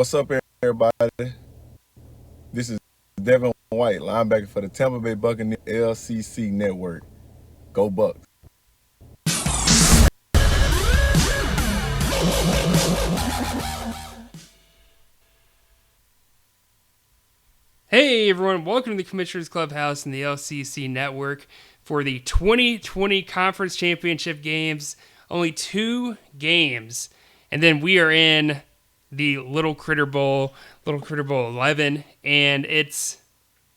What's up, everybody? This is Devin White, linebacker for the Tampa Bay Buccaneers LCC Network. Go Bucks! Hey everyone, welcome to the Commissioners Clubhouse and the LCC Network for the 2020 Conference Championship games. Only 2 games, and then we are in the Little Critter Bowl 11, and it's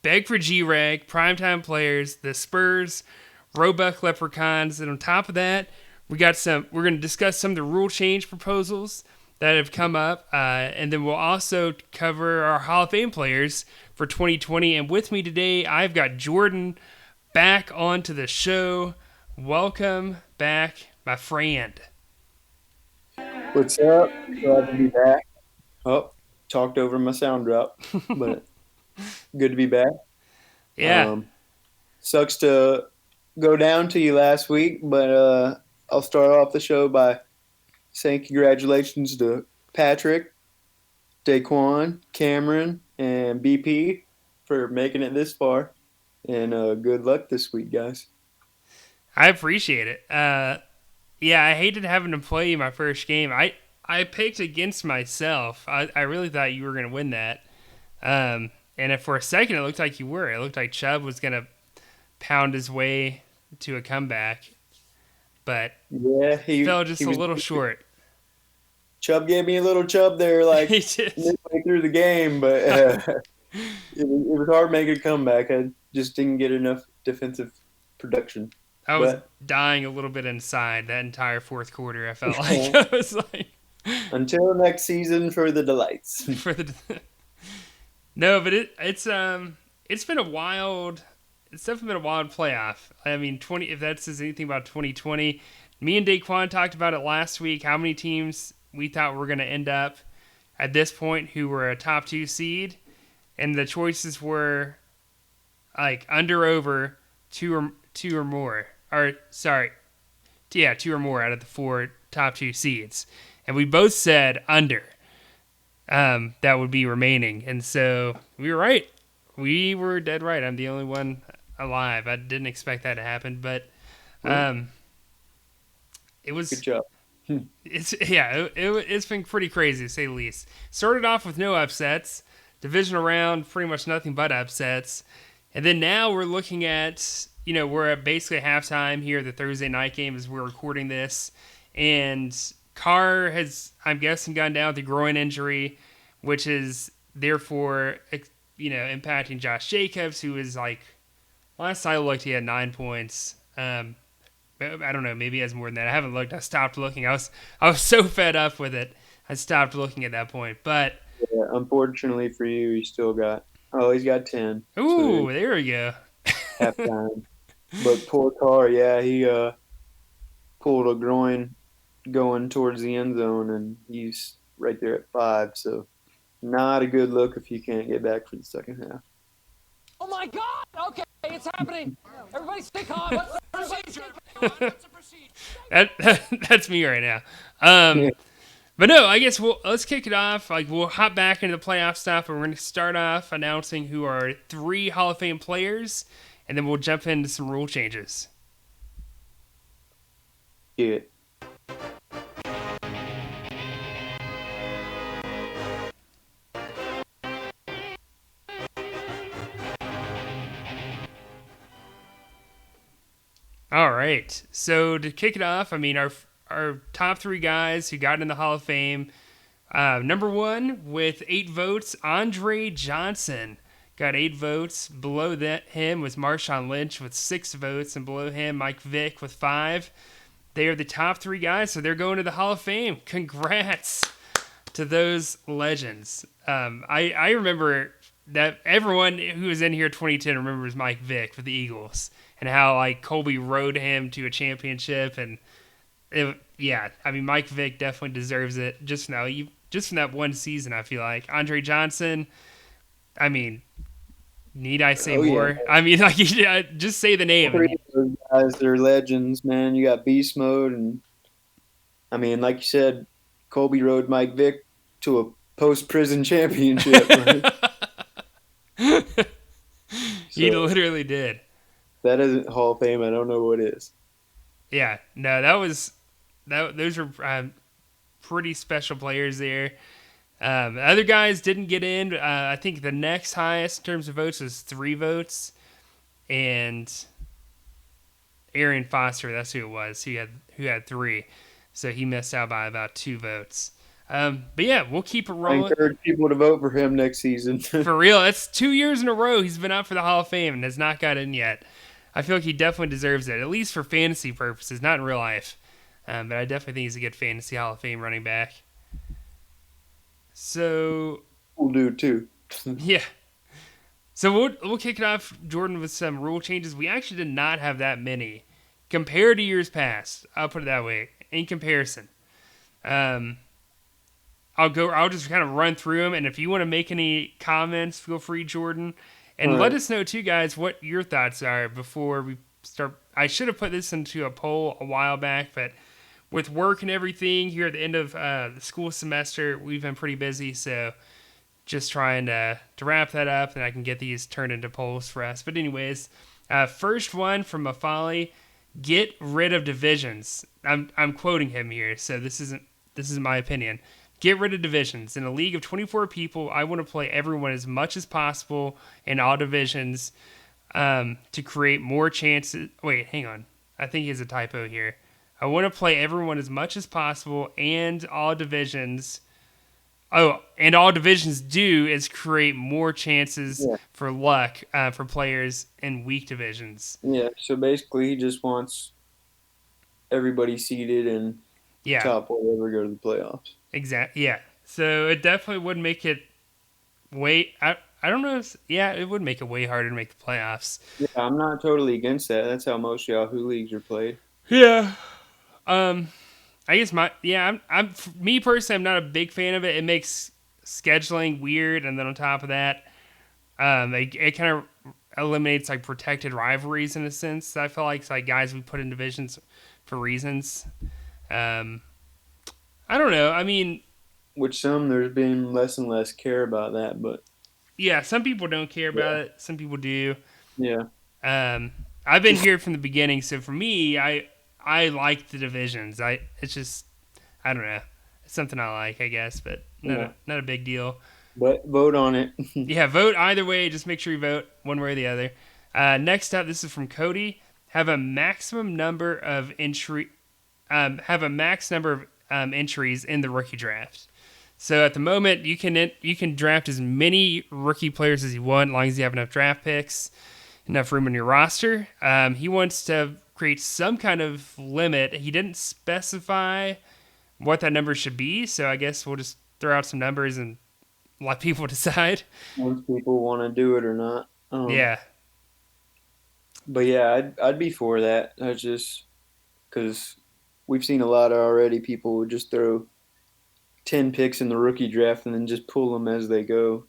beg for G-Rag, primetime players, the Spurs, Roebuck Leprechauns, and on top of that, we're going to discuss some of the rule change proposals that have come up, and then we'll also cover our Hall of Fame players for 2020. And with me today, I've got Jordan back onto the show. Welcome back, my friend. What's up? Glad to be back. Oh, talked over my sound drop, but good to be back. Yeah. Sucks to go down to you last week, but I'll start off the show by saying congratulations to Patrick, Daquan, Cameron, and BP for making it this far. And good luck this week, guys. I appreciate it. Yeah, I hated having to play my first game. I picked against myself. I really thought you were going to win that. And if for a second it looked like you were. It looked like Chubb was going to pound his way to a comeback. But Yeah, he fell just a little short. Chubb gave me a little chub there, like midway through the game, but it was hard making a comeback. I just didn't get enough defensive production. I was dying a little bit inside that entire fourth quarter. I felt like I was like, until next season for the delights. No, but it's been a wild. It's definitely been a wild playoff. I mean, if that says anything about 2020, me and Daquan talked about it last week. How many teams we thought were going to end up at this point who were a top 2 seed, and the choices were like under, over, two or more. Or sorry, yeah, 2 or more out of the 4 top 2 seeds, and we both said under. That would be remaining, and so we were right. We were dead right. I'm the only one alive. I didn't expect that to happen, but it was good job. It's been pretty crazy to say the least. Started off with no upsets, divisional round, pretty much nothing but upsets, and then now we're looking at, we're at basically halftime here, the Thursday night game as we're recording this, and Carr has, I'm guessing, gone down with a groin injury, which is therefore, impacting Josh Jacobs, who is like, last I looked, he had 9 points. I don't know, maybe he has more than that. I haven't looked. I stopped looking. I was so fed up with it. I stopped looking at that point. But yeah, unfortunately for you, he's got 10. Ooh, so there we go. Halftime. But poor Carr, yeah, he pulled a groin going towards the end zone, and he's right there at 5. So not a good look if you can't get back for the second half. Oh my God! Okay, it's happening. Everybody stay calm. What's the procedure? That's me right now. But no, I guess let's kick it off. Like, we'll hop back into the playoff stuff, and we're going to start off announcing who are 3 Hall of Fame players, and then we'll jump into some rule changes. Yeah. All right. So to kick it off, I mean, our top 3 guys who got in the Hall of Fame. Number 1 with 8 votes, Andre Johnson got 8 votes. Below him was Marshawn Lynch with 6 votes, and below him Mike Vick with 5. They are the top 3 guys, so they're going to the Hall of Fame. Congrats to those legends. I remember that everyone who was in here 2010 remembers Mike Vick for the Eagles, and how like Colby rode him to a championship, and Mike Vick definitely deserves it just from that one season. I feel like Andre Johnson. I mean, need I say more? Yeah. I mean, like, just say the name. 3 of those guys, they're legends, man. You got Beast Mode, and I mean, like you said, Colby rode Mike Vick to a post-prison championship. Right? He So literally did. that isn't Hall of Fame. I don't know what is. Yeah, no, that was that. Those were pretty special players there. Other guys didn't get in. I think the next highest in terms of votes was 3 votes, and Arian Foster, that's who it was. Who had 3, so he missed out by about 2 votes. But yeah, we'll keep it I rolling. encourage people to vote for him next season. For real, that's 2 years in a row he's been up for the Hall of Fame and has not got in yet. I feel like he definitely deserves it, at least for fantasy purposes, not in real life. But I definitely think he's a good fantasy Hall of Fame running back. So We'll do too. yeah. So we'll kick it off, Jordan, with some rule changes. We actually did not have that many compared to years past. I'll put it that way. In comparison, I'll just kind of run through them, and if you want to make any comments, feel free, Jordan, and let us know too, guys, what your thoughts are before we start. I should have put this into a poll a while back, but with work and everything here at the end of the school semester, we've been pretty busy, so just trying to wrap that up, and I can get these turned into polls for us. But anyways, first one from Mafali: get rid of divisions. I'm quoting him here, so this is my opinion. Get rid of divisions. In a league of 24 people, I want to play everyone as much as possible in all divisions to create more chances. Wait, hang on. I think he has a typo here. I want to play everyone as much as possible and all divisions. Oh, and all divisions do is create more chances for luck for players in weak divisions. Yeah, so basically he just wants everybody seated and top whatever go to the playoffs. Exactly. Yeah. So it definitely would make it way. I don't know. It would make it way harder to make the playoffs. Yeah, I'm not totally against that. That's how most Yahoo leagues are played. Yeah. I guess I'm me personally, I'm not a big fan of it. It makes scheduling weird, and then on top of that, it kind of eliminates like protected rivalries in a sense. I feel like it's like guys we put in divisions for reasons. I don't know. I mean, which there's been less and less care about that, but yeah, some people don't care about it. Some people do. Yeah. I've been here from the beginning, so for me, I like the divisions. It's just I don't know. It's something I like, I guess, but not a big deal. But vote on it. Yeah, vote either way. Just make sure you vote one way or the other. Next up, this is from Cody. Have a maximum number of entries in the rookie draft. So at the moment, you can draft as many rookie players as you want, as long as you have enough draft picks, enough room on your roster. He wants to create some kind of limit. He didn't specify what that number should be, so I guess we'll just throw out some numbers and let people decide. Once people want to do it or not. Yeah. But yeah, I'd be for that. I just because we've seen a lot of already people would just throw 10 picks in the rookie draft and then just pull them as they go.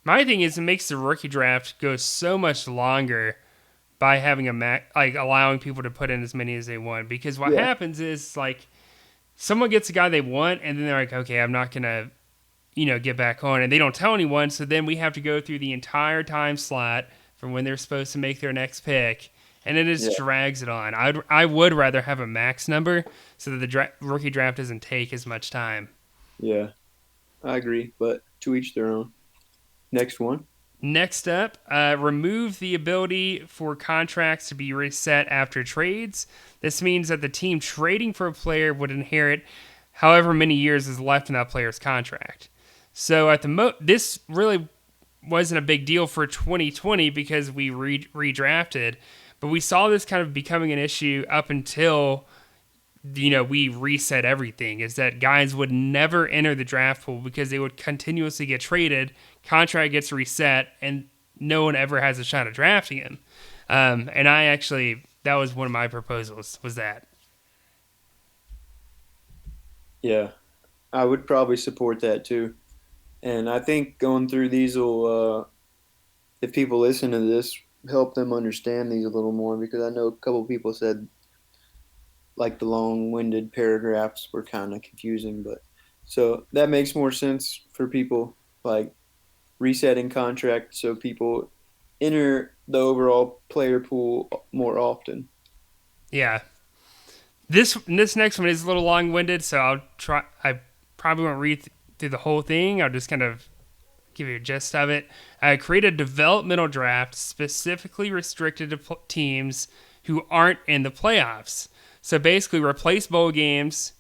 My thing is it makes the rookie draft go so much longer by having allowing people to put in as many as they want, because what happens is like someone gets a guy they want and then they're like, okay, I'm not gonna get back on, and they don't tell anyone, so then we have to go through the entire time slot from when they're supposed to make their next pick, and it just drags it on. I would rather have a max number so that the rookie draft doesn't take as much time. Yeah, I agree, but to each their own. Next one. Next up, remove the ability for contracts to be reset after trades. This means that the team trading for a player would inherit however many years is left in that player's contract. So at this really wasn't a big deal for 2020 because we redrafted, but we saw this kind of becoming an issue up until we reset everything. Is that guys would never enter the draft pool because they would continuously get traded, contract gets reset, and no one ever has a shot at drafting him. And that was one of my proposals, was that. Yeah, I would probably support that too. And I think going through these will, if people listen to this, help them understand these a little more, because I know a couple people said like the long-winded paragraphs were kind of confusing, but So that makes more sense for people like resetting contract so people enter the overall player pool more often. Yeah. This next one is a little long winded, so I'll try. I probably won't read through the whole thing. I'll just kind of give you a gist of it. Create a developmental draft specifically restricted to teams who aren't in the playoffs. So basically, replace bowl games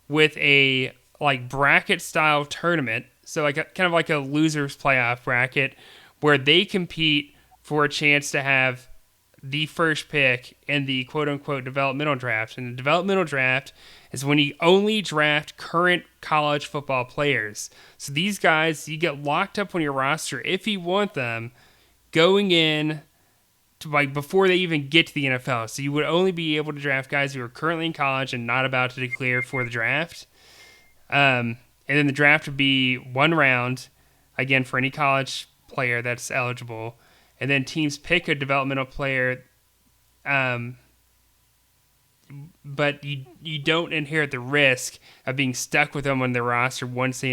with a like bracket style tournament. So like kind of like a losers playoff bracket where they compete for a chance to have the first pick in the quote unquote developmental draft. And the developmental draft is when you only draft current college football players. So these guys, you get locked up on your roster if you want them going in to like before they even get to the NFL. So you would only be able to draft guys who are currently in college and not about to declare for the draft. And then the draft would be one round, again, for any college player that's eligible. And then teams pick a developmental player, but you don't inherit the risk of being stuck with them on the roster once they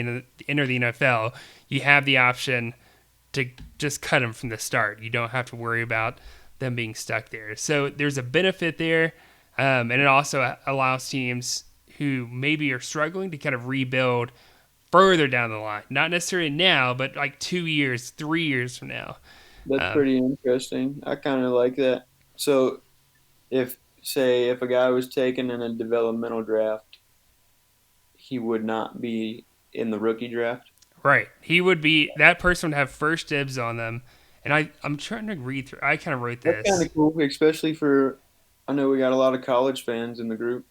enter the NFL. You have the option to just cut them from the start. You don't have to worry about them being stuck there. So there's a benefit there, and it also allows teams who maybe are struggling to kind of rebuild further down the line. Not necessarily now, but like 2 years, 3 years from now. That's pretty interesting. I kind of like that. So if a guy was taken in a developmental draft, he would not be in the rookie draft. Right. That person would have first dibs on them. And I'm trying to read through. I kind of wrote That's kind this. of cool, especially for I know we got a lot of college fans in the group.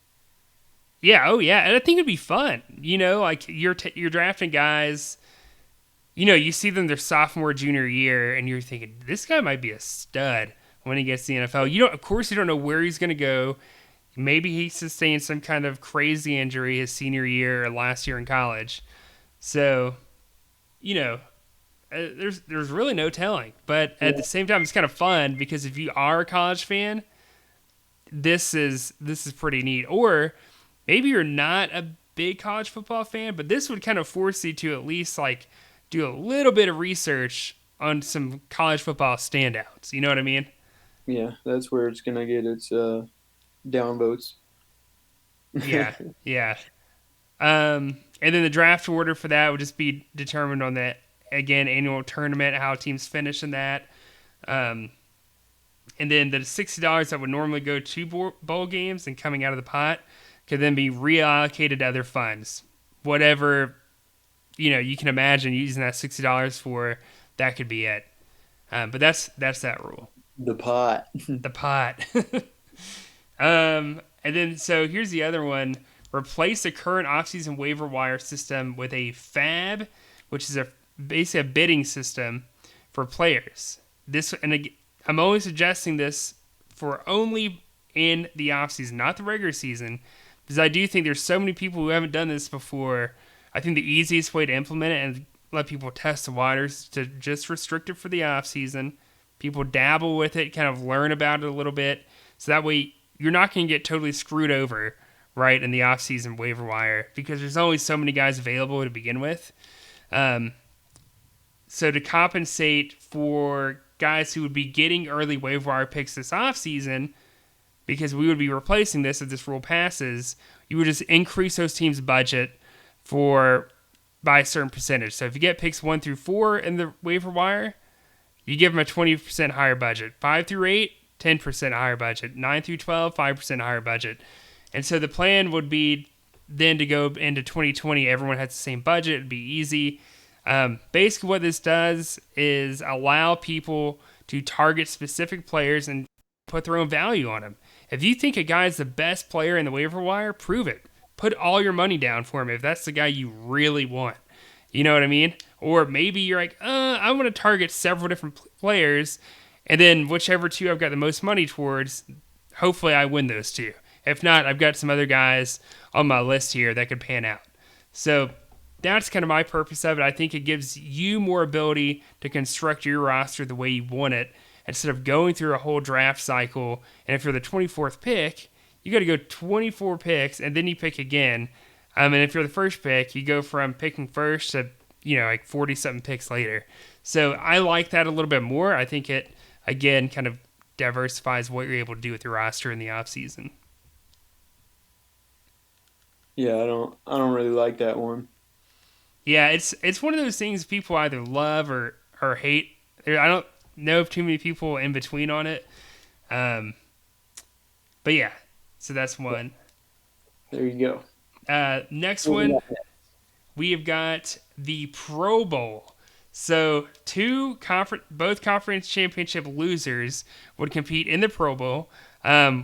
Yeah. Oh, yeah. And I think it'd be fun. Like you're drafting guys. You see them their sophomore, junior year, and you're thinking this guy might be a stud when he gets to the NFL. Of course, you don't know where he's going to go. Maybe he sustained some kind of crazy injury his senior year or last year in college. So, there's really no telling. But at the same time, it's kind of fun because if you are a college fan, this is pretty neat. Or maybe you're not a big college football fan, but this would kind of force you to at least like do a little bit of research on some college football standouts. You know what I mean? Yeah, that's where it's gonna get its downvotes. Yeah, yeah. And then the draft order for that would just be determined on the again annual tournament, how teams finish in that. And then the $60 that would normally go to bowl games and coming out of the pot could then be reallocated to other funds. Whatever, you can imagine using that $60 for, that could be it. But that's that rule. The pot. The pot. And then, so here's the other one. Replace the current offseason waiver wire system with a FAB, which is basically a bidding system for players. I'm only suggesting this for only in the offseason, not the regular season, because I do think there's so many people who haven't done this before. I think the easiest way to implement it and let people test the waters is to just restrict it for the offseason. People dabble with it, kind of learn about it a little bit, so that way you're not going to get totally screwed over, right, in the offseason waiver wire, because there's only so many guys available to begin with. So to compensate for guys who would be getting early waiver wire picks this offseason, because we would be replacing this if this rule passes, you would just increase those teams' budget by a certain percentage. So if you get picks 1 through 4 in the waiver wire, you give them a 20% higher budget. 5 through 8, 10% higher budget. 9 through 12, 5% higher budget. And so the plan would be then to go into 2020, everyone has the same budget. It'd be easy. Basically what this does is allow people to target specific players and put their own value on them. If you think a guy is the best player in the waiver wire, prove it. Put all your money down for him if that's the guy you really want. You know what I mean? Or maybe you're like, I want to target several different players, and then whichever two I've got the most money towards, hopefully I win those two. If not, I've got some other guys on my list here that could pan out. So that's kind of my purpose of it. I think it gives you more ability to construct your roster the way you want it instead of going through a whole draft cycle. And if you're the 24th pick, you got to go 24 picks and then you pick again. And if you're the first pick, you go from picking first to, like 40 something picks later. So I like that a little bit more. I think it, again, kind of diversifies what you're able to do with your roster in the offseason. Yeah, I don't really like that one. Yeah, it's one of those things people either love or hate. I don't know of too many people in between on it. But yeah, so that's one. There you go. Next one, we have got the Pro Bowl. So both conference championship losers would compete in the Pro Bowl,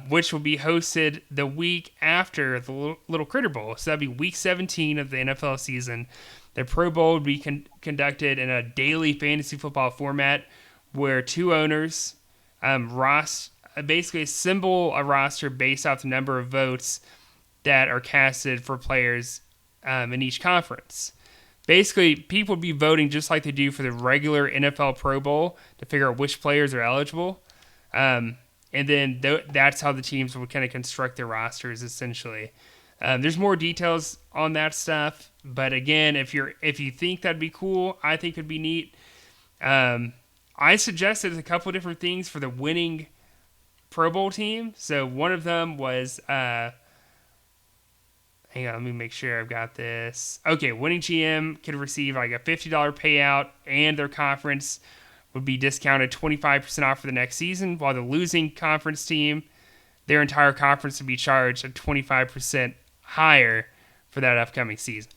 which will be hosted the week after the Little Critter Bowl. So that'd be week 17 of the NFL season. The Pro Bowl would be conducted in a daily fantasy football format where two owners basically assemble a roster based off the number of votes that are casted for players in each conference. Basically, people would be voting just like they do for the regular NFL Pro Bowl to figure out which players are eligible. And then that's how the teams would kind of construct their rosters, essentially. There's more details on that stuff, but again, if you think that'd be cool, I think it'd be neat. I suggested a couple different things for the winning Pro Bowl team. So one of them was, hang on, let me make sure I've got this. Okay, winning GM could receive like a $50 payout, and their conference would be discounted 25% off for the next season, while the losing conference team, their entire conference would be charged at 25% higher for that upcoming season.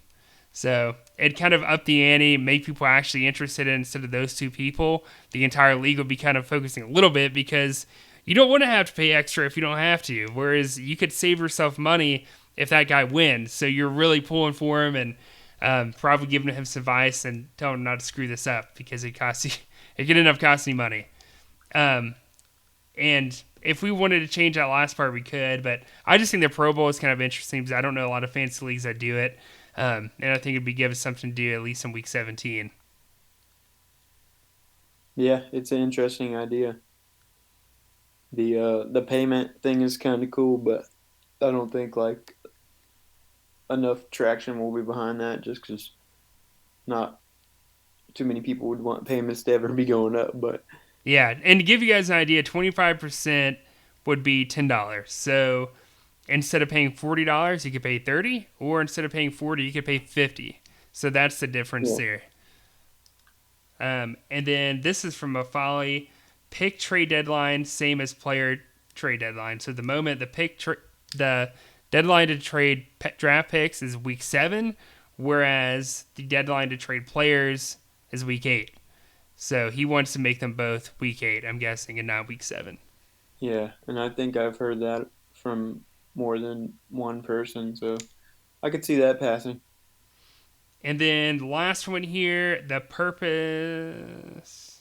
So it kind of upped the ante, make people actually interested in, instead of those two people. The entire league would be kind of focusing a little bit, because you don't want to have to pay extra if you don't have to. Whereas you could save yourself money if that guy wins. So you're really pulling for him and probably giving him some advice and telling him not to screw this up, because it could end up costing you money. And if we wanted to change that last part, we could. But I just think the Pro Bowl is kind of interesting, because I don't know a lot of fantasy leagues that do it. And I think it'd be given something to do at least in week 17. Yeah, it's an interesting idea. The payment thing is kind of cool, but I don't think like enough traction will be behind that, just because not too many people would want payments to ever be going up. But Yeah, and to give you guys an idea, 25% would be $10. So instead of paying $40, you could pay $30, or instead of paying $40, you could pay $50. So that's the difference there. And then this is from a Folly. Pick trade deadline, same as player trade deadline. So the moment the deadline to trade draft picks is week 7, whereas the deadline to trade players is week 8. So he wants to make them both week 8, I'm guessing, and not week 7. yeah, and I think I've heard that from more than one person, so I could see that passing. And then the last one here, the purpose.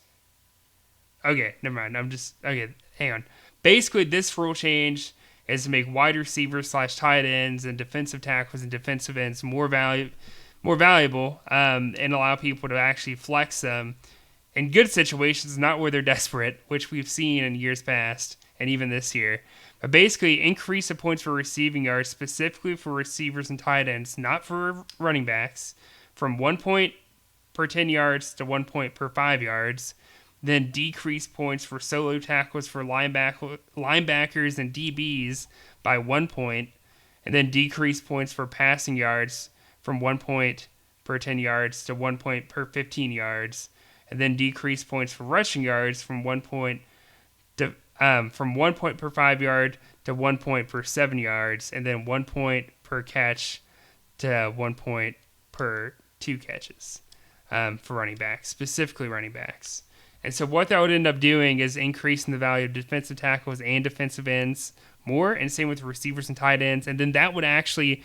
Okay, never mind. Okay, hang on. Basically, this rule change is to make wide receivers / tight ends and defensive tackles and defensive ends more valuable, and allow people to actually flex them in good situations, not where they're desperate, which we've seen in years past and even this year. But basically, increase the points for receiving yards, specifically for receivers and tight ends, not for running backs, from 1 point per 10 yards to 1 point per 5 yards. Then decrease points for solo tackles for linebackers and DBs by 1 point. And then decrease points for passing yards from 1 point per 10 yards to 1 point per 15 yards. And then decrease points for rushing yards from 1 point per 5 yard to 1 point per 7 yards, and then 1 point per catch to 1 point per 2 catches for running backs, specifically running backs. And so what that would end up doing is increasing the value of defensive tackles and defensive ends more, and same with receivers and tight ends. And then that would actually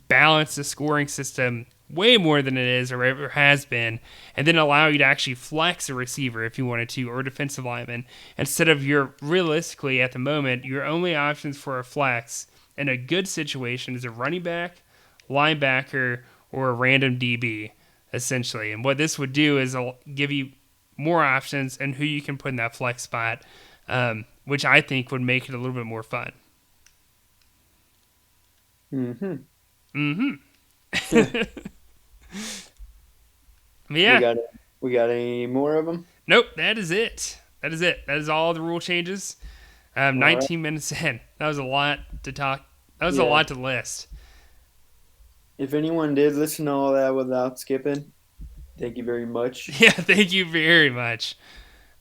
balance the scoring system way more than it is or ever has been, and then allow you to actually flex a receiver if you wanted to, or a defensive lineman, instead of realistically at the moment, your only options for a flex in a good situation is a running back, linebacker, or a random DB, essentially. And what this would do is give you more options and who you can put in that flex spot, which I think would make it a little bit more fun. Yeah. We got any more of them? Nope, that is it. That is it. That is all the rule changes. All right. 19 minutes in. That was a lot to talk. That was a Yeah. lot to list. If anyone did listen to all that without skipping, thank you very much. Yeah, thank you very much.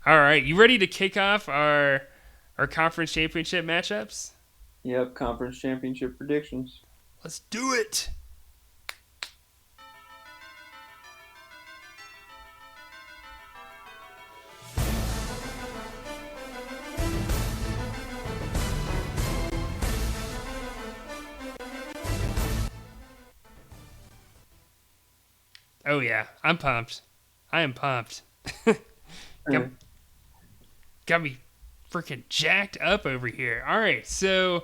All right, you ready to kick off our conference championship matchups? Yep, conference championship predictions. Let's do it. Oh yeah, I'm pumped. I am pumped. got, got me freaking jacked up over here. All right, so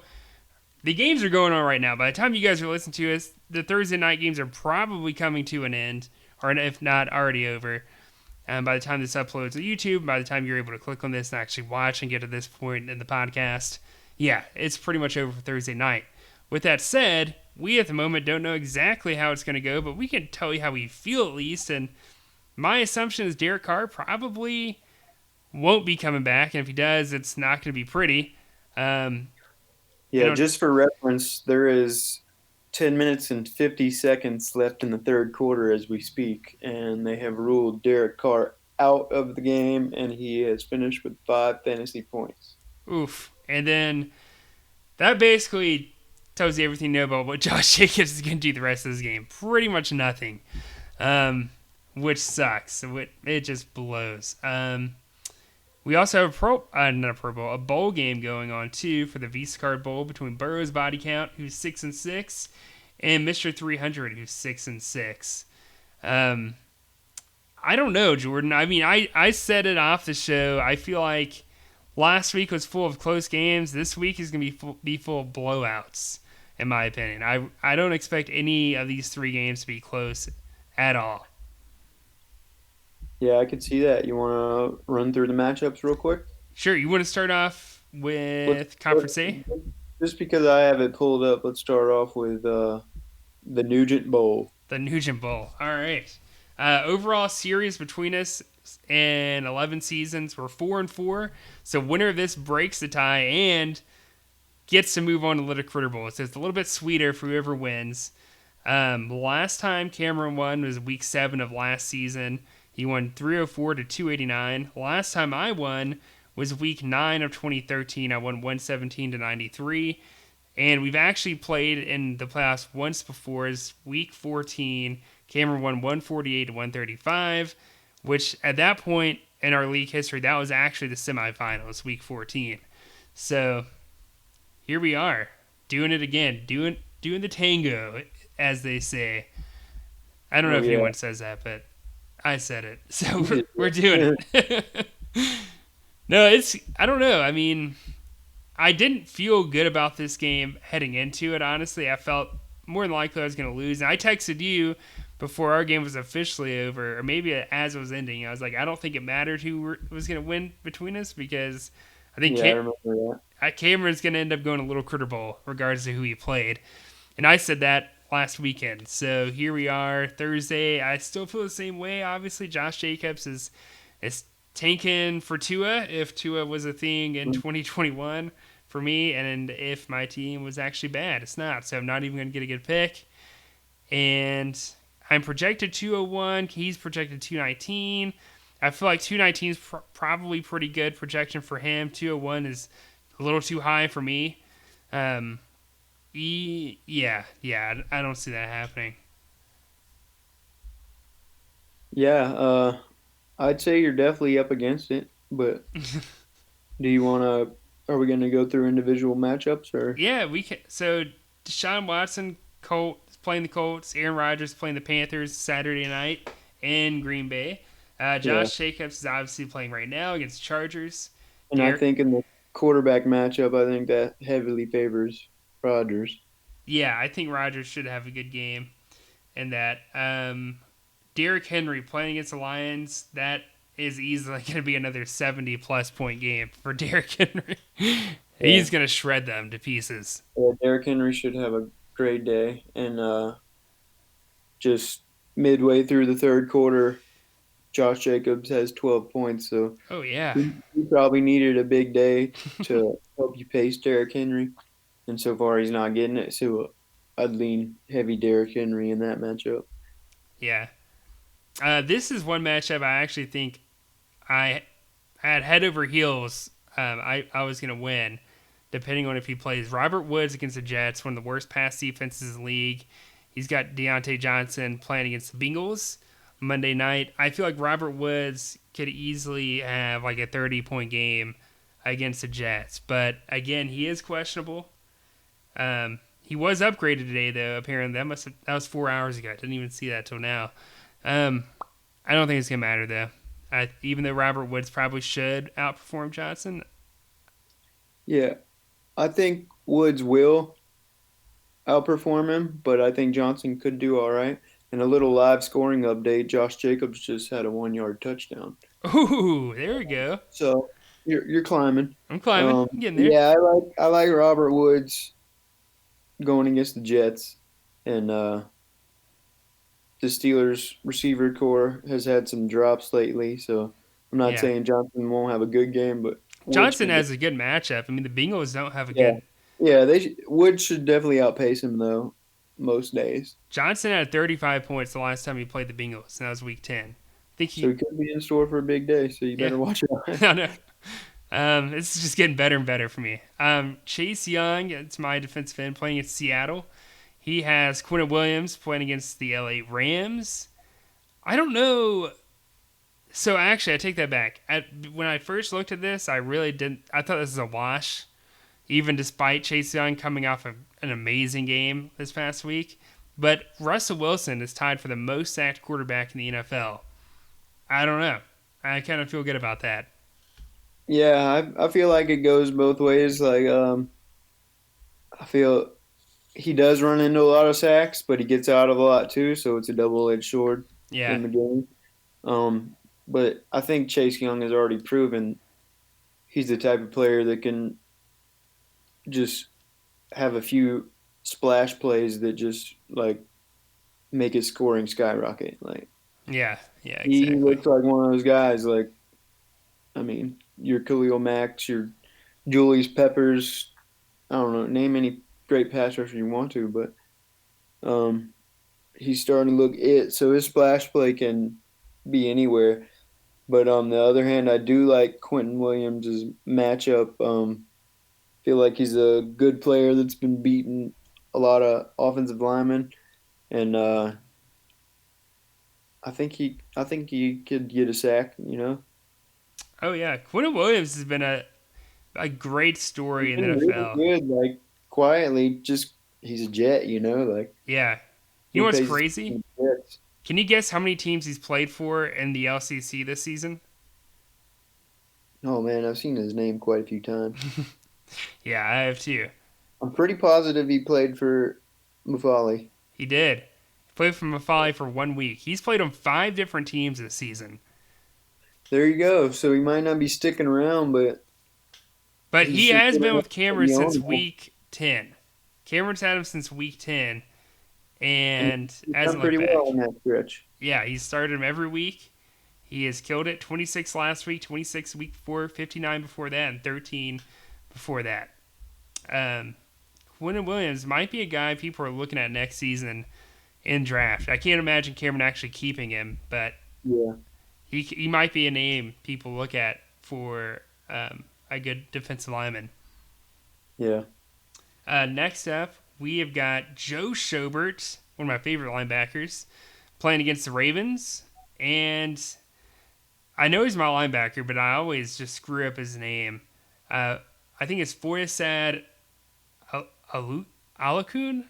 the games are going on right now. By the time you guys are listening to us, the Thursday night games are probably coming to an end, or if not, already over. And by the time this uploads to YouTube, by the time you're able to click on this and actually watch and get to this point in the podcast, yeah, it's pretty much over for Thursday night. With that said, we at the moment don't know exactly how it's going to go, but we can tell you how we feel at least. And my assumption is Derek Carr probably won't be coming back. And if he does, it's not going to be pretty. Yeah, just for reference, there is 10 minutes and 50 seconds left in the third quarter as we speak, and they have ruled Derek Carr out of the game, and he has finished with 5 fantasy points. Oof. And then that basically tells you everything you know about what Josh Jacobs is going to do the rest of this game. Pretty much nothing, which sucks. It just blows. We also have a bowl game going on too for the Visa Card Bowl between Burrow's Body Count, who's 6-6, and Mr. 300, who's 6-6. I don't know, Jordan. I mean, I said it off the show. I feel like last week was full of close games. This week is going to be full of blowouts, in my opinion. I don't expect any of these 3 games to be close at all. Yeah, I could see that. You want to run through the matchups real quick? Sure. You want to start off with Conference A? Just because I have it pulled up, let's start off with the Nugent Bowl. The Nugent Bowl. All right. Overall series between us in 11 seasons, we're 4-4. So winner of this breaks the tie and gets to move on to the Critter Bowl. So it's a little bit sweeter for whoever wins. Last time Cameron won was week 7 of last season. He won 304 to 289. Last time I won was week 9 of 2013. I won 117 to 93. And we've actually played in the playoffs once before. Is week 14. Cameron won 148 to 135, which at that point in our league history, that was actually the semifinals, week 14. So here we are, doing it again, doing the tango, as they say. I don't know if anyone says that, but I said it. So we're doing it. No, I don't know. I mean, I didn't feel good about this game heading into it, honestly. I felt more than likely I was going to lose. And I texted you before our game was officially over, or maybe as it was ending. I was like, I don't think it mattered who was going to win between us because I think I remember that. Cameron's going to end up going to Little Critter Bowl, regardless of who he played. And I said that last weekend. So here we are, Thursday. I still feel the same way. Obviously, Josh Jacobs is tanking for Tua, if Tua was a thing in 2021 for me, and if my team was actually bad. It's not. So I'm not even going to get a good pick. And I'm projected 201. He's projected 219. I feel like 219 is probably pretty good projection for him. 201 is a little too high for me. Yeah, I don't see that happening. Yeah, I'd say you're definitely up against it, but do you want to? Are we going to go through individual matchups or? Yeah, we can. So Deshaun Watson, Colts playing the Colts. Aaron Rodgers playing the Panthers Saturday night in Green Bay. Josh Jacobs is obviously playing right now against the Chargers. And I think in the quarterback matchup, I think that heavily favors Rodgers. Yeah, I think Rodgers should have a good game in that. Derrick Henry playing against the Lions, that is easily going to be another 70-plus point game for Derrick Henry. He's going to shred them to pieces. Yeah, Derrick Henry should have a great day. And just midway through the third quarter, Josh Jacobs has 12 points. So Oh yeah, he probably needed a big day to help you pace Derrick Henry. And so far, he's not getting it. So I'd lean heavy Derrick Henry in that matchup. yeah. This is one matchup I actually think I had head over heels. I was gonna win, depending on if he plays Robert Woods against the Jets, one of the worst pass defenses in the league. He's got Deontay Johnson playing against the Bengals Monday night. I feel like Robert Woods could easily have like a 30-point game against the Jets, but again, he is questionable. He was upgraded today, though. Apparently, that was 4 hours ago. I didn't even see that till now. I don't think it's gonna matter though. Even though Robert Woods probably should outperform Johnson. Yeah, I think Woods will outperform him, but I think Johnson could do all right. And a little live scoring update: Josh Jacobs just had a 1 yard touchdown. Ooh, there we go. So you're climbing. I'm climbing. I'm getting there. Yeah, I like Robert Woods going against the Jets, and the Steelers receiver core has had some drops lately. So I'm not Yeah. saying Johnson won't have a good game, but Woods Johnson could. has a good matchup. I mean, the Bengals don't have a Yeah, good. yeah. Woods should definitely outpace him though most days. Johnson had 35 points the last time he played the Bengals, and that was Week 10. I think So he he. could be in store for a big day. So you Yeah. better watch out. I know. It's just getting better and better for me. Chase Young, it's my defensive end playing against Seattle. He has Quinn Williams playing against the LA Rams. I don't know. So actually, I take that back. When I first looked at this, I really didn't. I thought this was a wash, even despite Chase Young coming off of an amazing game this past week. But Russell Wilson is tied for the most sacked quarterback in the NFL. I don't know. I kind of feel good about that. Yeah, I feel like it goes both ways. Like I feel he does run into a lot of sacks, but he gets out of a lot too. So it's a double-edged sword Yeah, in the game. Um, but I think Chase Young has already proven he's the type of player that can just have a few splash plays that just like make his scoring skyrocket. Like yeah, he exactly. looks like one of those guys. Like I mean, your Khalil Macks, your Julius Peppers. I don't know. Name any great pass rusher you want to, but he's starting to look it. So his splash play can be anywhere. But on the other hand, I do like Quentin Williams' matchup. Feel like he's a good player that's been beating a lot of offensive linemen, and I think he could get a sack. You know, Oh yeah, Quinn Williams has been a great he's story in the been really NFL. good. Like quietly, just he's a jet. You know, like Yeah, you he know what's pays crazy? attention to jets. Can you guess how many teams he's played for in the LCC this season? Oh man, I've seen his name quite a few times. Yeah, I have too. I'm pretty positive he played for Mufali. He did. He played for Mafali for 1 week. He's played on 5 different teams this season. There you go. So he might not be sticking around, but But he he should has get been enough with to Cameron be since on now. week 10. Cameron's had him since week 10 And and he's done hasn't looked pretty well back. in that stretch. Yeah, he's started him every week. He has killed it. 26 last week, 26 week before, 59 before that, and 13 before that. Um, Quinton Williams might be a guy people are looking at next season in draft. I can't imagine Cameron actually keeping him, but Yeah, he might be a name people look at for a good defensive lineman. yeah, Next up, we have got Joe Schobert, one of my favorite linebackers, playing against the Ravens. And I know he's my linebacker, but I always just screw up his name. I think it's Foyesad Alakun.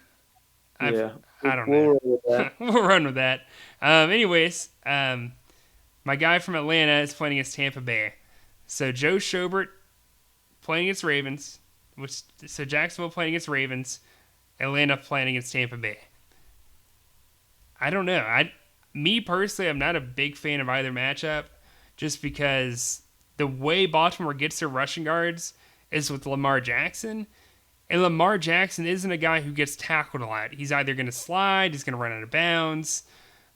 yeah. I don't We'll know. roll with that. We'll run with that. Anyways, my guy from Atlanta is playing against Tampa Bay. So Joe Schobert playing against Ravens. So Jacksonville playing against Ravens. Atlanta playing against Tampa Bay. I don't know. Me personally, I'm not a big fan of either matchup, just because the way Baltimore gets their rushing guards is with Lamar Jackson, And Lamar Jackson isn't a guy who gets tackled a lot. He's either going to slide, he's going to run out of bounds.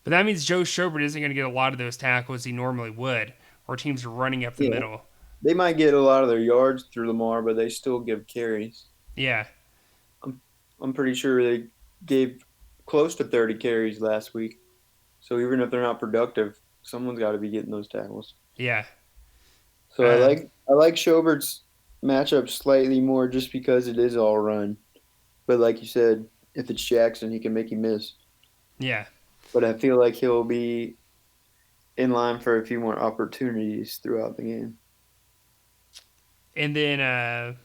But that means Joe Schobert isn't going to get a lot of those tackles he normally would, or teams are running up the Yeah. middle. They might get a lot of their yards through Lamar, but they still give carries. Yeah. I'm pretty sure they gave close to 30 carries last week. So even if they're not productive, someone's got to be getting those tackles. Yeah. So I like Schobert's matchup slightly more just because it is all run. But like you said, if it's Jackson, he can make you miss. Yeah. But I feel like he'll be in line for a few more opportunities throughout the game. And then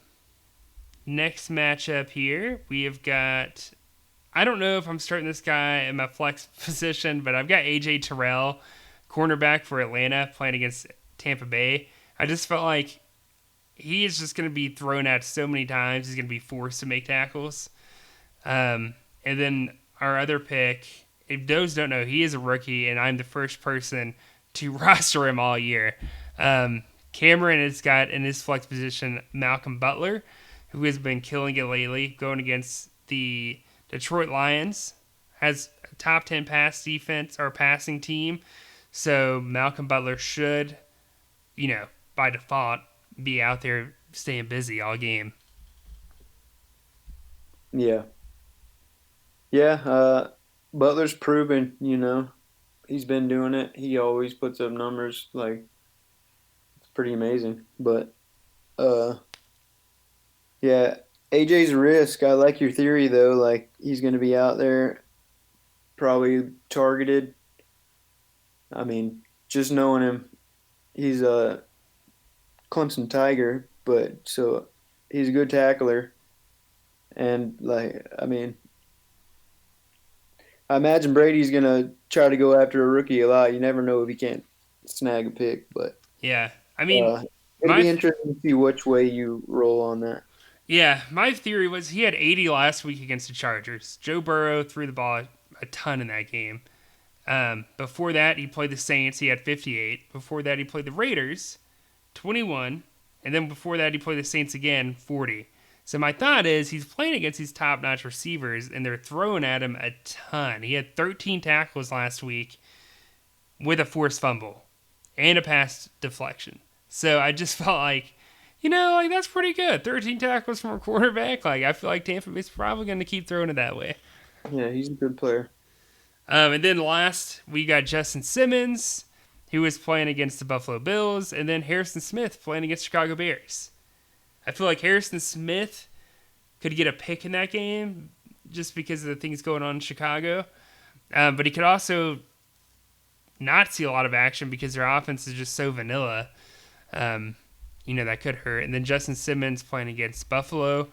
next matchup here, we have got, I don't know if I'm starting this guy in my flex position, but I've got AJ Terrell, cornerback for Atlanta, playing against Tampa Bay. I just felt like he is just going to be thrown at so many times. He's going to be forced to make tackles. And then our other pick, if those don't know, he is a rookie, and I'm the first person to roster him all year. Cameron has got in his flex position Malcolm Butler, who has been killing it lately, going against the Detroit Lions. Has a top 10 pass defense or passing team. So Malcolm Butler should, by default, be out there staying busy all game. Yeah. Yeah, Butler's proven, he's been doing it. He always puts up numbers like it's pretty amazing. But yeah, AJ's a risk. I like your theory though. Like he's going to be out there, probably targeted. I mean, just knowing him, he's a Clemson Tiger, but so he's a good tackler. And I imagine Brady's going to try to go after a rookie a lot. You never know if he can't snag a pick, but Yeah. I mean, it'll be interesting to see which way you roll on that. Yeah, my theory was he had 80 last week against the Chargers. Joe Burrow threw the ball a ton in that game. Before that, he played the Saints. He had 58. Before that, he played the Raiders, 21. And then before that, he played the Saints again, 40. So my thought is he's playing against these top-notch receivers, and they're throwing at him a ton. He had 13 tackles last week with a forced fumble and a pass deflection. So I just felt like, that's pretty good. 13 tackles from a quarterback. I feel like Tampa Bay's probably going to keep throwing it that way. Yeah, he's a good player. And then last, we got Justin Simmons, who was playing against the Buffalo Bills, and then Harrison Smith playing against Chicago Bears. I feel like Harrison Smith could get a pick in that game just because of the things going on in Chicago. But he could also not see a lot of action because their offense is just so vanilla. That could hurt. And then Justin Simmons playing against Buffalo,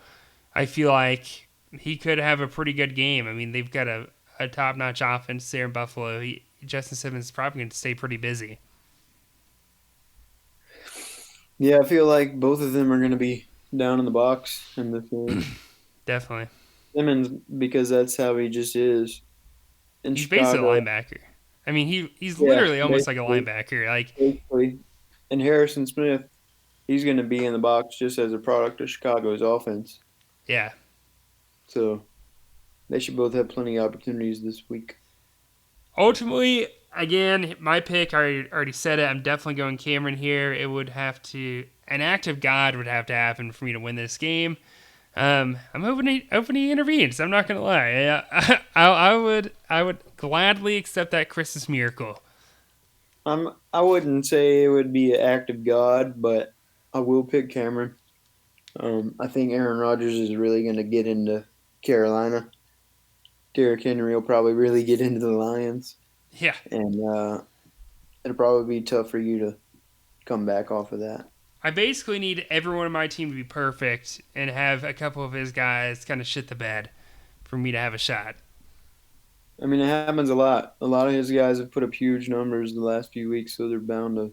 I feel like he could have a pretty good game. I mean, they've got a top-notch offense there in Buffalo. Justin Simmons is probably going to stay pretty busy. Yeah, I feel like both of them are going to be down in the box in this game. Definitely. Simmons, because that's how he just is. In He's Chicago, basically a linebacker. I mean, he's literally almost like a linebacker. Basically. And Harrison Smith, he's going to be in the box just as a product of Chicago's offense. Yeah. So they should both have plenty of opportunities this week. Ultimately, again, my pick, I already said it. I'm definitely going Cameron here. It would have to, an act of God would have to happen for me to win this game. I'm hoping he intervenes. I'm not gonna lie. I would gladly accept that Christmas miracle. I wouldn't say it would be an act of God, but I will pick Cameron. I think Aaron Rodgers is really going to get into Carolina. Derrick Henry will probably really get into the Lions. Yeah. And it'll probably be tough for you to come back off of that. I basically need everyone on my team to be perfect and have a couple of his guys kind of shit the bed for me to have a shot. I mean, it happens a lot. A lot of his guys have put up huge numbers the last few weeks, so they're bound to.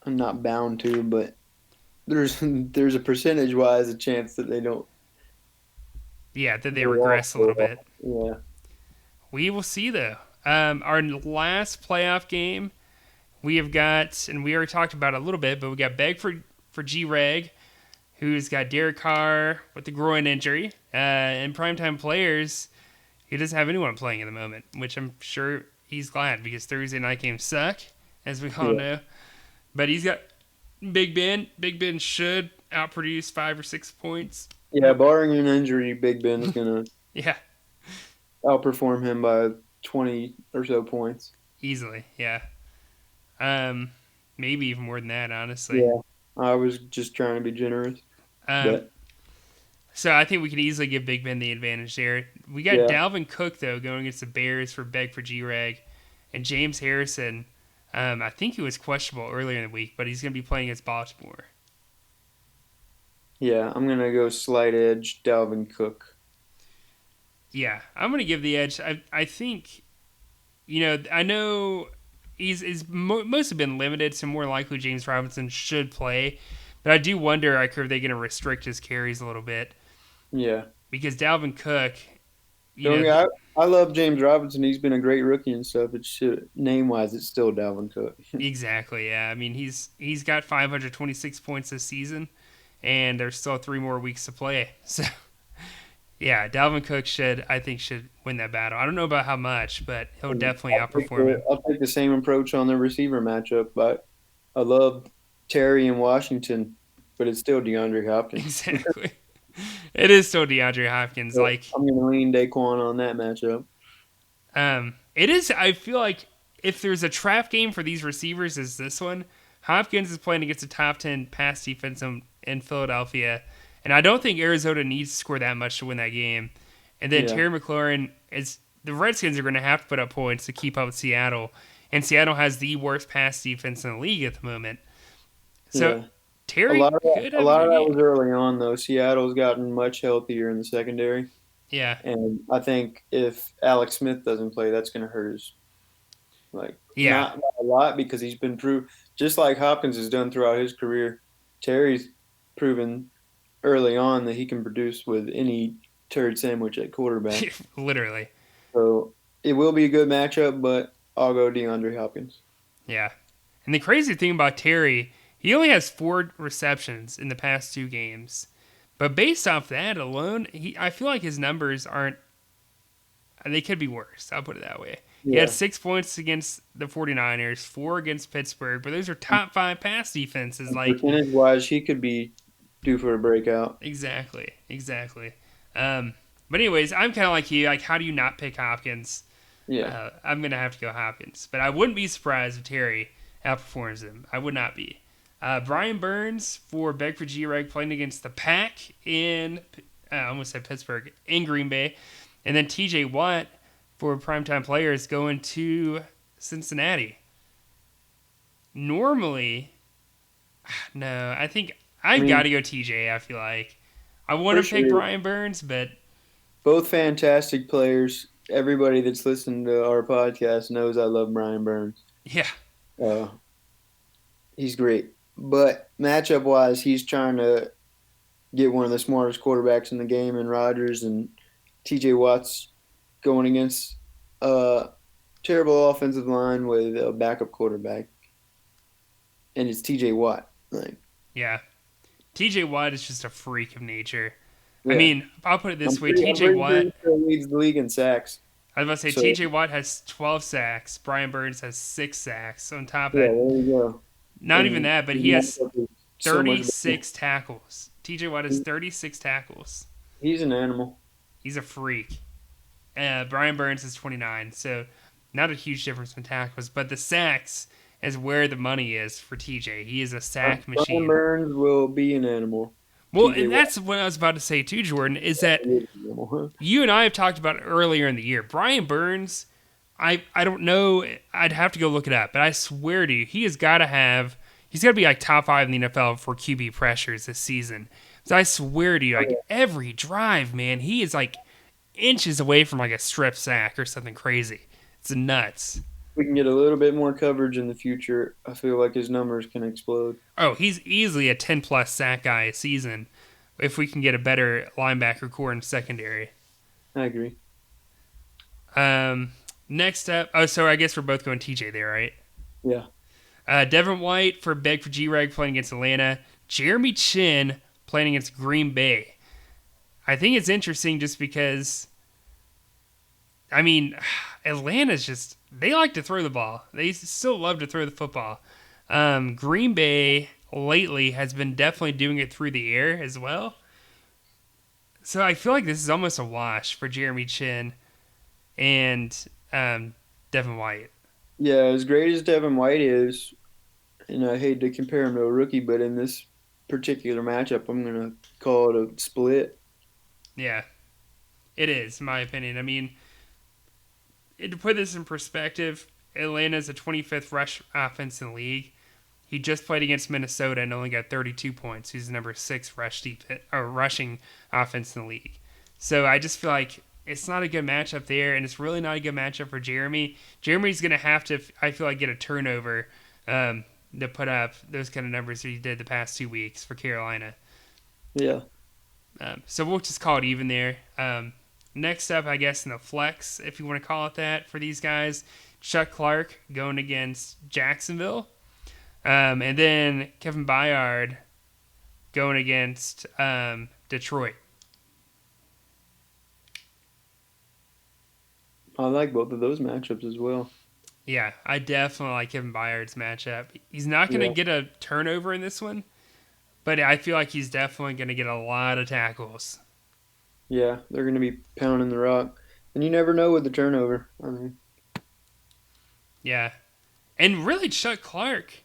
I'm not bound to, but there's a percentage-wise a chance that they don't. Yeah, that they regress a little bit. Yeah. We will see, though. Our last playoff game, we have got, and we already talked about it a little bit, but we got Beg for G-Reg, who's got Derek Carr with the groin injury, and primetime players, he doesn't have anyone playing at the moment, which I'm sure he's glad because Thursday night games suck, as we all know. But he's got Big Ben. Big Ben should outproduce 5 or 6 points. Yeah, barring an injury, Big Ben is going to Yeah, outperform him by 20 or so points. easily. Yeah. Maybe even more than that, honestly. Yeah, I was just trying to be generous. But So I think we can easily give Big Ben the advantage there. We got Dalvin Cook, though, going against the Bears for Beg for G-Reg. And James Harrison, I think he was questionable earlier in the week, but he's going to be playing against Baltimore. Yeah, I'm going to go slight edge Dalvin Cook. Yeah, I'm going to give the edge. I think, I know he's mostly been limited, so more likely James Robinson should play. But I do wonder, are they going to restrict his carries a little bit? Yeah. Because Dalvin Cook, I love James Robinson. He's been a great rookie and stuff. It's name-wise, it's still Dalvin Cook. Exactly, yeah. I mean, he's got 526 points this season, and there's still 3 more weeks to play. So, yeah, Dalvin Cook should win that battle. I don't know about how much, but he'll definitely outperform him. I'll take the same approach on the receiver matchup, but I love Terry in Washington, but it's still DeAndre Hopkins. Exactly. It is still DeAndre Hopkins. So I'm going to lean Daquan on that matchup. It is. I feel like if there's a trap game for these receivers, is this one. Hopkins is playing against a top 10 pass defense in Philadelphia, and I don't think Arizona needs to score that much to win that game. And then Terry McLaurin the Redskins are going to have to put up points to keep up with Seattle, and Seattle has the worst pass defense in the league at the moment. So Terry a lot of that was game. early on, though. Seattle's gotten much healthier in the secondary. Yeah. And I think if Alex Smith doesn't play, that's going to hurt his, not a lot because he's been proved, just like Hopkins has done throughout his career, Terry's proven early on that he can produce with any turd sandwich at quarterback. Literally. So it will be a good matchup, but I'll go DeAndre Hopkins. Yeah. And the crazy thing about Terry, he only has 4 receptions in the past 2 games. But based off that alone, I feel like his numbers aren't – they could be worse. I'll put it that way. Yeah. He had 6 points against the 49ers, 4 against Pittsburgh, but those are top 5 pass defenses. Percentage-wise, he could be due for a breakout. Exactly. But anyways, I'm kind of like you. Like, how do you not pick Hopkins? Yeah. I'm going to have to go Hopkins. But I wouldn't be surprised if Terry outperforms him. I would not be. Brian Burns for Bedford G-Reg playing against the Pack in, I almost said Pittsburgh, in Green Bay. And then TJ Watt for primetime players going to Cincinnati. Normally, no, I think I've got to go TJ, I feel like. I want to pick Brian Burns, but... Both fantastic players. Everybody that's listened to our podcast knows I love Brian Burns. Yeah. He's great. But matchup-wise, he's trying to get one of the smartest quarterbacks in the game in Rodgers, and TJ Watt's going against a terrible offensive line with a backup quarterback. And it's TJ Watt. Yeah. TJ Watt is just a freak of nature. Yeah. I mean, I'll put it this way. TJ Watt leads the league in sacks. I was about to say, TJ Watt has 12 sacks. Brian Burns has 6 sacks. On top of that, there you go. Not even that, but he has 36 tackles. TJ Watt has 36 tackles. He's an animal. He's a freak. Brian Burns is 29, so not a huge difference in tackles. But the sacks is where the money is for TJ. He is a sack machine. Brian Burns will be an animal. Well, and that's what I was about to say too, Jordan, is that you and I have talked about it earlier in the year. Brian Burns, I don't know, I'd have to go look it up, but I swear to you, he's got to be like top 5 in the NFL for QB pressures this season. So I swear to you, like every drive, man, he is like inches away from like a strip sack or something crazy. It's nuts. We can get a little bit more coverage in the future. I feel like his numbers can explode. Oh, he's easily a 10-plus sack guy a season if we can get a better linebacker core in secondary. I agree. Next up, so I guess we're both going TJ there, right? Yeah. Devin White for Beg for G-Reg playing against Atlanta. Jeremy Chin playing against Green Bay. I think it's interesting just because, I mean, Atlanta's just, they like to throw the ball. They still love to throw the football. Green Bay lately has been definitely doing it through the air as well. So I feel like this is almost a wash for Jeremy Chin and Devin White. Yeah, as great as Devin White is, and I hate to compare him to a rookie, but in this particular matchup, I'm going to call it a split. Yeah, it is, in my opinion. I mean, to put this in perspective, Atlanta's a 25th rush offense in the league. He just played against Minnesota and only got 32 points. He's the number 6 rushing offense in the league. So I just feel like it's not a good matchup there, and it's really not a good matchup for Jeremy. Jeremy's going to have to, I feel like, get a turnover to put up those kind of numbers that he did the past 2 weeks for Carolina. Yeah. So we'll just call it even there. Next up, I guess, in the flex, if you want to call it that, for these guys, Chuck Clark going against Jacksonville. And then Kevin Byard going against Detroit. I like both of those matchups as well. Yeah, I definitely like Kevin Byard's matchup. He's not going to get a turnover in this one, but I feel like he's definitely going to get a lot of tackles. Yeah, they're going to be pounding the rock. And you never know with the turnover. I mean, yeah. And really, Chuck Clark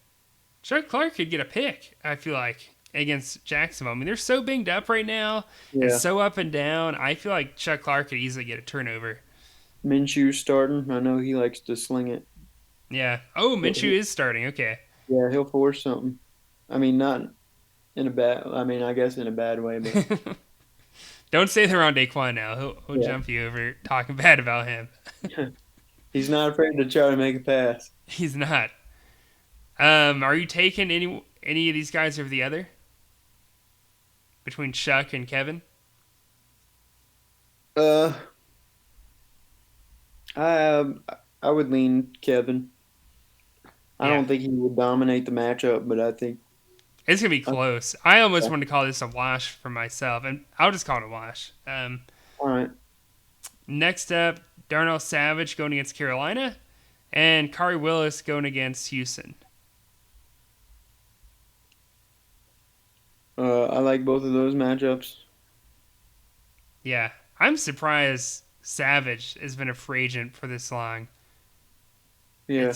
could get a pick, I feel like, against Jacksonville. I mean, they're so banged up right now and so up and down. I feel like Chuck Clark could easily get a turnover. Minshew's starting. I know he likes to sling it. Yeah. Oh, Minshew is starting. Okay. Yeah, he'll force something. I mean, not in a bad. I mean, I guess in a bad way, but Don't say they're on Daquan now. He'll jump you over talking bad about him. he's not afraid to try to make a pass. He's not. Are you taking any of these guys over the other? Between Chuck and Kevin? I would lean Kevin. I don't think he would dominate the matchup, but I think it's gonna be close. I almost want to call this a wash for myself, and I'll just call it a wash. all right. Next up, Darnell Savage going against Carolina, and Kari Willis going against Houston. I like both of those matchups. Yeah, I'm surprised Savage has been a free agent for this long. Yeah.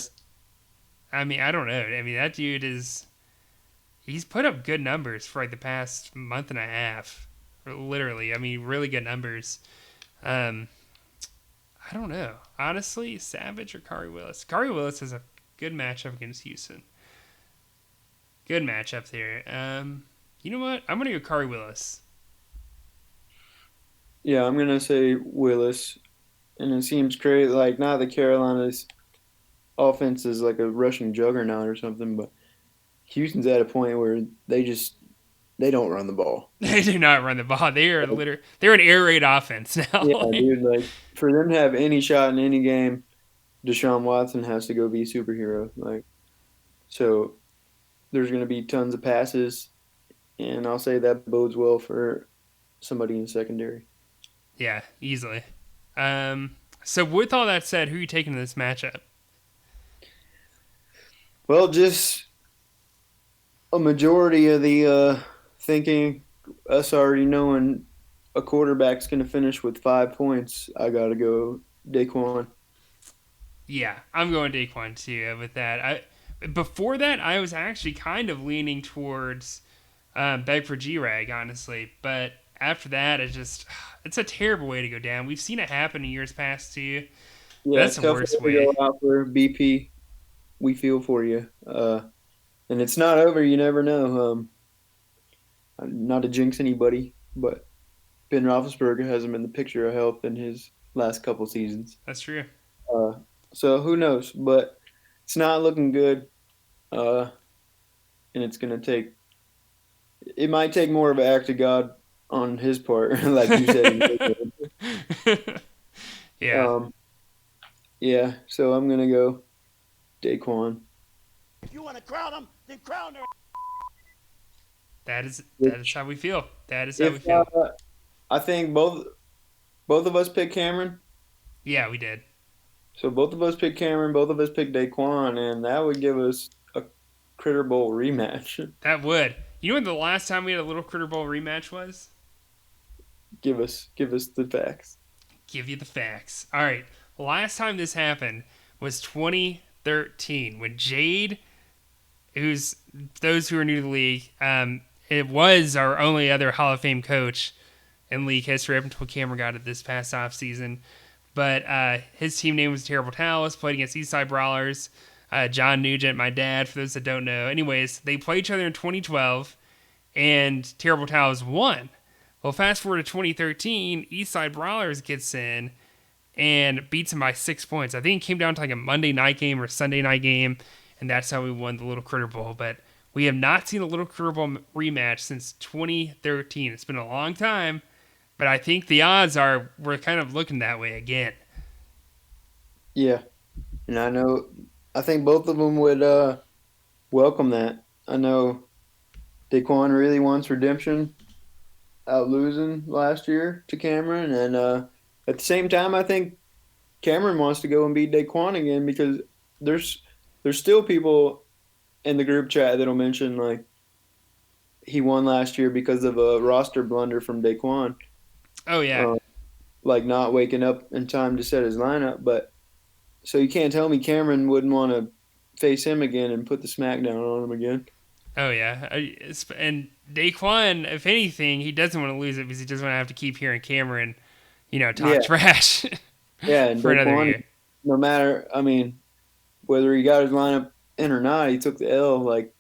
I mean, I don't know. I mean, that dude he's put up good numbers for like the past month and a half. Literally. I mean, really good numbers. I don't know. Honestly, Savage or Kari Willis? Kari Willis has a good matchup against Houston. Good matchup there. You know what? I'm going to go Kari Willis. Yeah, I'm gonna say Willis, and it seems crazy. Like not that Carolina's offense is like a rushing juggernaut or something, but Houston's at a point where they don't run the ball. They do not run the ball. They're an air raid offense now. Yeah, dude. Like for them to have any shot in any game, Deshaun Watson has to go be a superhero. Like, so there's gonna be tons of passes, and I'll say that bodes well for somebody in secondary. Yeah, easily. So with all that said, who are you taking in this matchup? Well, just a majority of the thinking, us already knowing a quarterback's going to finish with 5 points, I got to go Daquan. Yeah, I'm going Daquan too with that. Before that, I was actually kind of leaning towards Beg for G-Rag, honestly. But after that, it's a terrible way to go down. We've seen it happen in years past too. Yeah, that's the worst way. Go out for BP. We feel for you. And it's not over. You never know. Not to jinx anybody, but Ben Roethlisberger hasn't been the picture of health in his last couple seasons. That's true. So who knows? But it's not looking good. And it's going to take – it might take more of an act of God on his part, like you said. Yeah. Yeah, so I'm going to go Daquan. If you want to crown them, then crown her. That is how we feel. That is how we If feel. I think both of us picked Cameron. Yeah, we did. So both of us picked Cameron, both of us picked Daquan, and that would give us a Critter Bowl rematch. That would. You know when the last time we had a Little Critter Bowl rematch was? Give us the facts. Give you the facts. All right. Last time this happened was 2013 when Jade, who's those who are new to the league, it was our only other Hall of Fame coach in league history up until Cameron got it this past offseason. But his team name was Terrible Towels, played against Eastside Brawlers. John Nugent, my dad, for those that don't know. Anyways, they played each other in 2012, and Terrible Towels won. Well, fast forward to 2013, Eastside Brawlers gets in and beats him by 6 points. I think it came down to like a Monday night game or Sunday night game, and that's how we won the Little Critter Bowl. But we have not seen a Little Critter Bowl rematch since 2013. It's been a long time, but I think the odds are we're kind of looking that way again. Yeah, and I think both of them would welcome that. I know Daquan really wants redemption out losing last year to Cameron, and at the same time, I think Cameron wants to go and beat Daquan again because there's still people in the group chat that'll mention like he won last year because of a roster blunder from Daquan. Oh yeah, Like not waking up in time to set his lineup. But so you can't tell me Cameron wouldn't want to face him again and put the smackdown on him again. oh yeah. And Daquan, if anything, he doesn't want to lose it because he doesn't want to have to keep hearing Cameron, talk trash. Yeah, and for another Daquan, year. no matter, I mean, whether he got his lineup in or not, he took the L. Like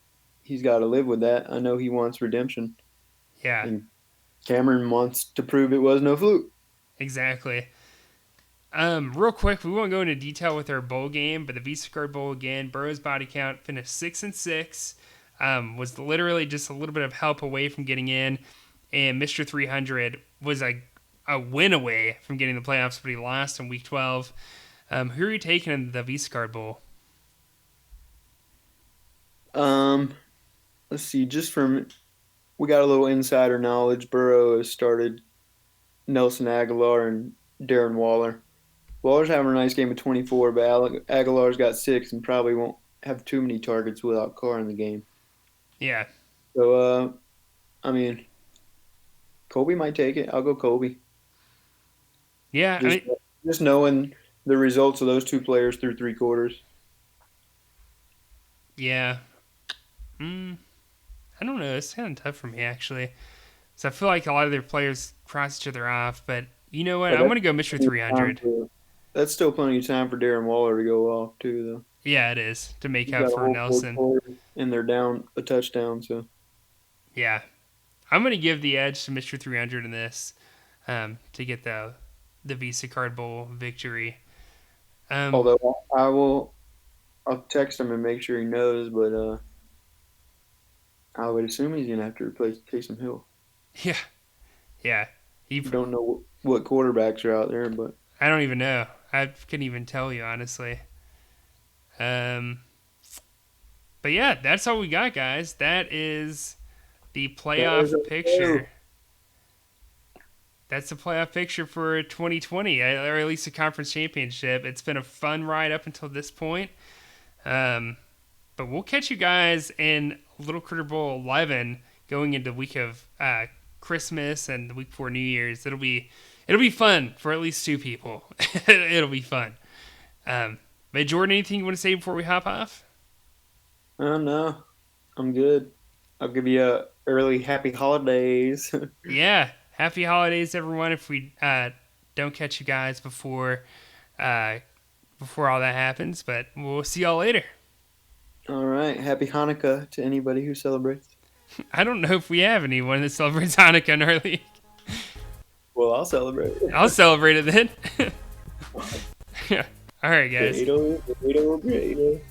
he's got to live with that. I know he wants redemption, Yeah, and Cameron wants to prove it was no fluke. exactly. Real quick, we won't go into detail with our bowl game, but the Visa Card Bowl again, Burrow's body count finished 6-6. Was literally just a little bit of help away from getting in, and Mr. 300 was a win away from getting the playoffs, but he lost in Week 12. Who are you taking in the Visa Card Bowl? Let's see. We got a little insider knowledge. Burrow has started Nelson Aguilar and Darren Waller. Waller's having a nice game of 24, but Aguilar's got 6 and probably won't have too many targets without Carr in the game. Yeah, So, I mean, Colby might take it. I'll go Colby. yeah. Just knowing the results of those two players through 3 quarters. Yeah. I don't know. It's kind of tough for me, actually. So I feel like a lot of their players cross each other off. But you know what? But I'm going to go Mr. 300. That's still plenty of time for Darren Waller to go off, too, though. Yeah, it is. To make He's up got a for whole Nelson. fourth quarter, and they're down a touchdown, so. Yeah. I'm going to give the edge to Mr. 300 in this to get the Visa Card Bowl victory. Although I'll text him and make sure he knows, but I would assume he's going to have to replace Taysom Hill. Yeah. Yeah. I don't know what quarterbacks are out there, but. I don't even know. I couldn't even tell you, honestly. But yeah, that's all we got, guys. That is the playoff picture. That's the playoff picture for 2020, or at least the conference championship. It's been a fun ride up until this point. But we'll catch you guys in Little Critter Bowl 11 going into the week of Christmas and the week before New Year's. It'll be fun for at least 2 people. It'll be fun. But Jordan, anything you want to say before we hop off? No, I'm good. I'll give you a early happy holidays. Yeah, happy holidays, everyone. If we don't catch you guys before all that happens, but we'll see y'all later. All right, happy Hanukkah to anybody who celebrates. I don't know if we have anyone that celebrates Hanukkah in our league. Well, I'll celebrate it. I'll celebrate it then. Yeah. All right, guys. Grado.